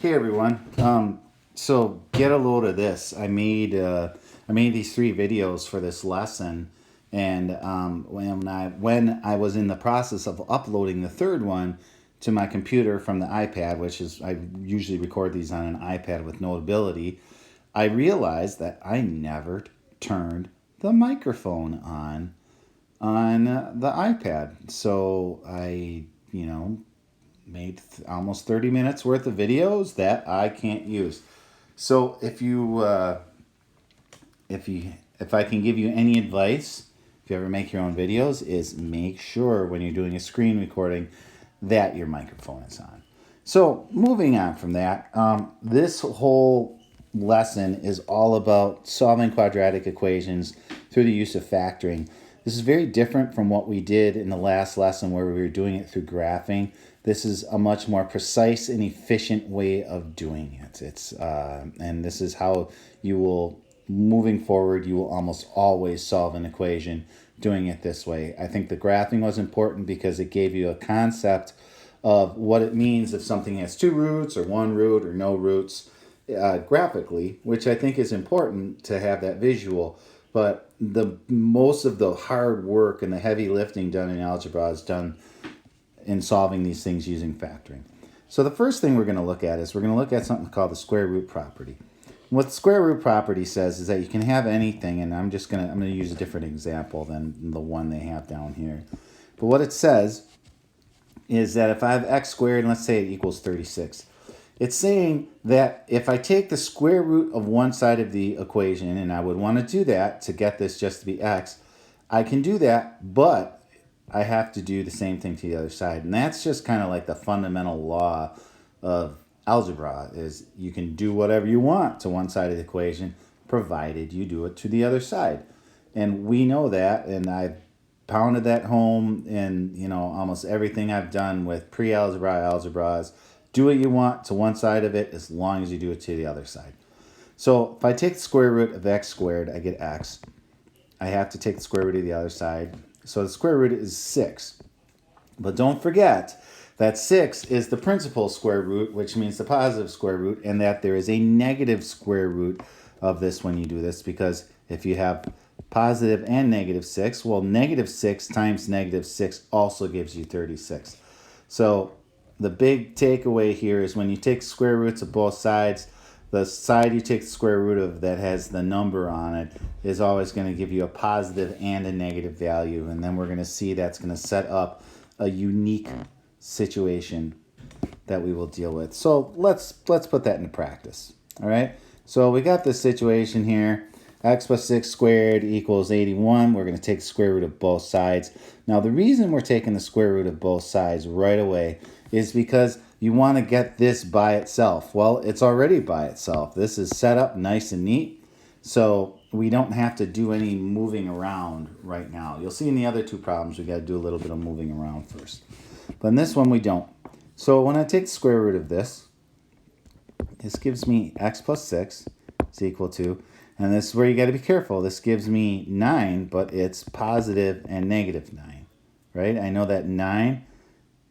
Hey everyone. So get a load of this. I made these three videos for this lesson, and when I was in the process of uploading the third one to my computer from the iPad, which is I usually record these on an iPad with Notability, I realized that I never turned the microphone on the iPad. So I made almost 30 minutes worth of videos that I can't use. So if I can give you any advice, if you ever make your own videos, is make sure when you're doing a screen recording that your microphone is on. So moving on from that, this whole lesson is all about solving quadratic equations through the use of factoring. This is very different from what we did in the last lesson where we were doing it through graphing. This is a much more precise and efficient way of doing it. And this is how you will, moving forward, you will almost always solve an equation doing it this way. I think the graphing was important because it gave you a concept of what it means if something has two roots or one root or no roots graphically, which I think is important to have that visual. But the most of the hard work and the heavy lifting done in algebra is done in solving these things using factoring. So the first thing we're going to look at is we're going to look at something called the square root property. What the square root property says is that you can have anything, and I'm going to use a different example than the one they have down here. But what it says is that if I have x squared, and let's say it equals 36, it's saying that if I take the square root of one side of the equation, and I would want to do that to get this just to be x, I can do that, but I have to do the same thing to the other side. And that's just kind of like the fundamental law of algebra is you can do whatever you want to one side of the equation, provided you do it to the other side. And we know that, and I've pounded that home in almost everything I've done with pre-algebra, algebras. Do what you want to one side of it as long as you do it to the other side. So if I take the square root of x squared, I get x. I have to take the square root of the other side. So the square root is 6. But don't forget that 6 is the principal square root, which means the positive square root, and that there is a negative square root of this when you do this, because if you have positive and negative 6, well, negative 6 times negative 6 also gives you 36. So the big takeaway here is when you take square roots of both sides, the side you take the square root of that has the number on it is always going to give you a positive and a negative value. And then we're going to see that's going to set up a unique situation that we will deal with. So let's put that into practice. All right. So we got this situation here. X plus 6 squared equals 81. We're going to take the square root of both sides. Now the reason we're taking the square root of both sides right away is because you want to get this by itself. Well, it's already by itself. This is set up nice and neat, so we don't have to do any moving around right now. You'll see in the other two problems we got to do a little bit of moving around first. But in this one we don't. So when I take the square root of this gives me x plus 6 is equal to, and this is where you got to be careful, this gives me 9, but it's positive and negative 9, right? I know that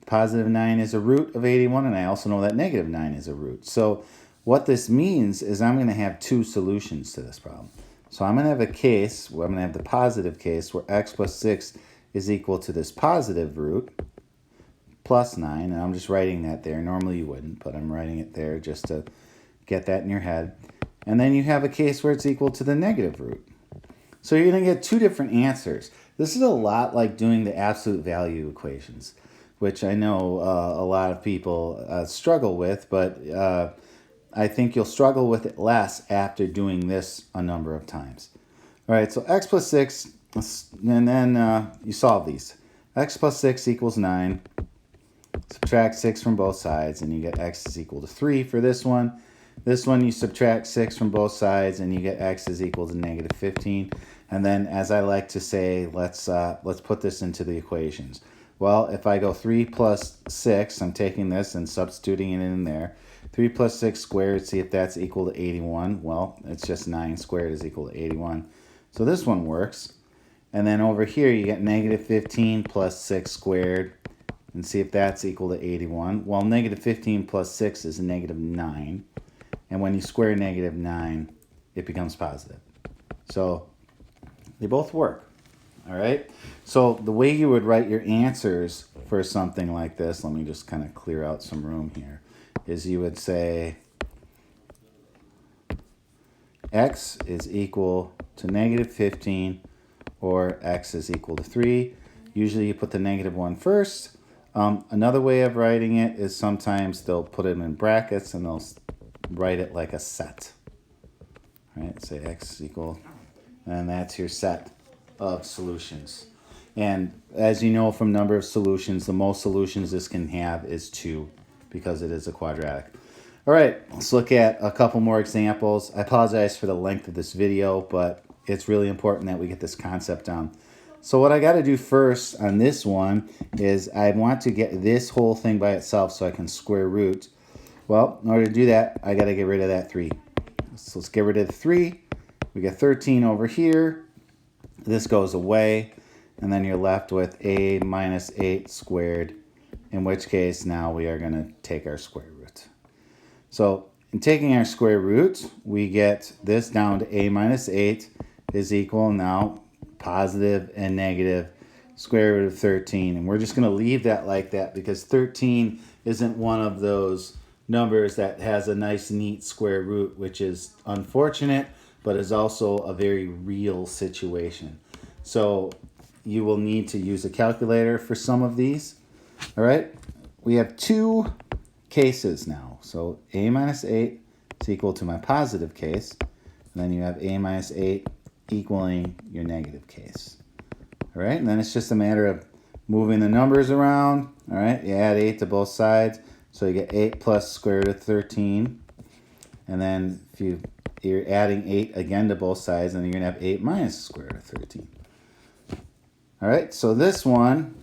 positive 9 is a root of 81, and I also know that negative 9 is a root. So what this means is I'm going to have two solutions to this problem. So I'm going to have a case where I'm going to have the positive case where x plus 6 is equal to this positive root plus 9, and I'm just writing that there. Normally you wouldn't, but I'm writing it there just to get that in your head. And then you have a case where it's equal to the negative root. So you're going to get two different answers. This is a lot like doing the absolute value equations, which I know a lot of people struggle with, but I think you'll struggle with it less after doing this a number of times. All right, so x plus 6, and then you solve these. X plus 6 equals 9. Subtract 6 from both sides, and you get x is equal to 3 for this one. This one you subtract 6 from both sides, and you get x is equal to negative 15. And then, as I like to say, let's put this into the equations. Well, if I go 3 plus 6, I'm taking this and substituting it in there. 3 plus 6 squared, see if that's equal to 81. Well, it's just 9 squared is equal to 81. So this one works. And then over here, you get negative 15 plus 6 squared and see if that's equal to 81. Well, negative 15 plus 6 is negative 9. And when you square negative 9, it becomes positive. So they both work. All right. So the way you would write your answers for something like this, let me just kind of clear out some room here, is you would say x is equal to negative 15 or x is equal to 3. Usually you put the negative 1 first. Another way of writing it is sometimes they'll put it in brackets and they'll write it like a set. All right, say x is equal, and that's your set of solutions. And as you know from number of solutions, the most solutions this can have is 2 because it is a quadratic. All right, let's look at a couple more examples. I apologize for the length of this video, but it's really important that we get this concept down. So what I got to do first on this one is I want to get this whole thing by itself so I can square root. Well, in order to do that, I got to get rid of that 3. So let's get rid of the 3. We get 13 over here. This goes away, and then you're left with a minus 8 squared, in which case now we are going to take our square root. So in taking our square root, we get this down to a minus 8 is equal now positive and negative square root of 13. And we're just going to leave that like that because 13 isn't one of those numbers that has a nice neat square root, which is unfortunate, but is also a very real situation. So you will need to use a calculator for some of these. All right, we have 2 cases now. So a minus 8 is equal to my positive case. And then you have a minus 8 equaling your negative case. All right, and then it's just a matter of moving the numbers around. All right, you add 8 to both sides. So you get 8 plus square root of 13. And then if you're adding 8 again to both sides, and you're going to have 8 minus square root of 13. All right, so this one,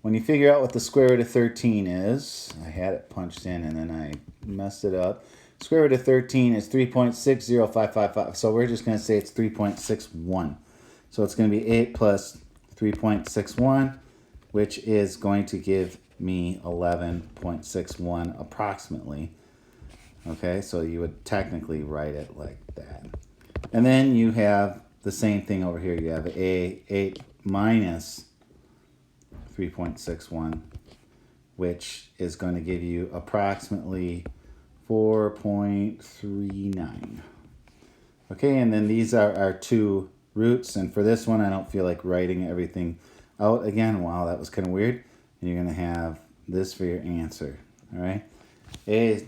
when you figure out what the square root of 13 is, I had it punched in and then I messed it up. Square root of 13 is 3.60555. So we're just going to say it's 3.61. So it's going to be 8 plus 3.61, which is going to give me 11.61 approximately. Okay, so you would technically write it like that. And then you have the same thing over here. You have a 8 minus 3.61, which is going to give you approximately 4.39. Okay, and then these are our 2 roots. And for this one, I don't feel like writing everything out again. Wow, that was kind of weird. And you're going to have this for your answer. All right, a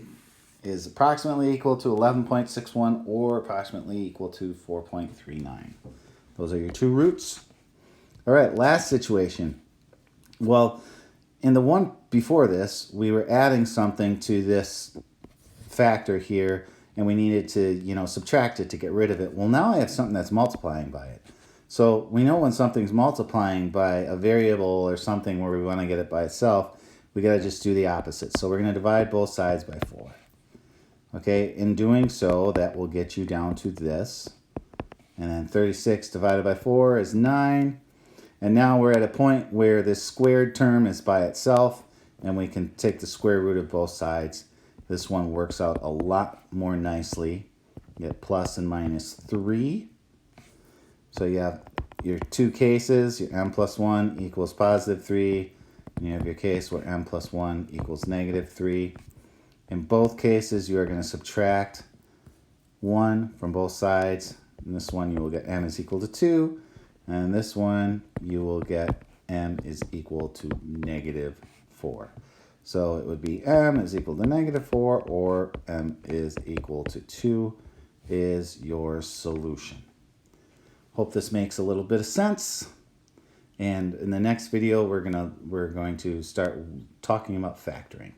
is approximately equal to 11.61 or approximately equal to 4.39. Those are your 2 roots. All right, last situation. Well, in the one before this, we were adding something to this factor here, and we needed to, subtract it to get rid of it. Well, now I have something that's multiplying by it. So we know when something's multiplying by a variable or something where we want to get it by itself, we got to just do the opposite. So we're going to divide both sides by 4. Okay, in doing so, that will get you down to this. And then 36 divided by 4 is 9. And now we're at a point where this squared term is by itself, and we can take the square root of both sides. This one works out a lot more nicely. You get plus and minus 3. So you have your 2 cases, your m plus 1 equals positive 3, and you have your case where m plus 1 equals negative 3. In both cases, you are going to subtract 1 from both sides. In this one, you will get m is equal to 2. And in this one, you will get m is equal to negative 4. So it would be m is equal to negative 4 or m is equal to 2 is your solution. Hope this makes a little bit of sense. And in the next video, we're going to start talking about factoring.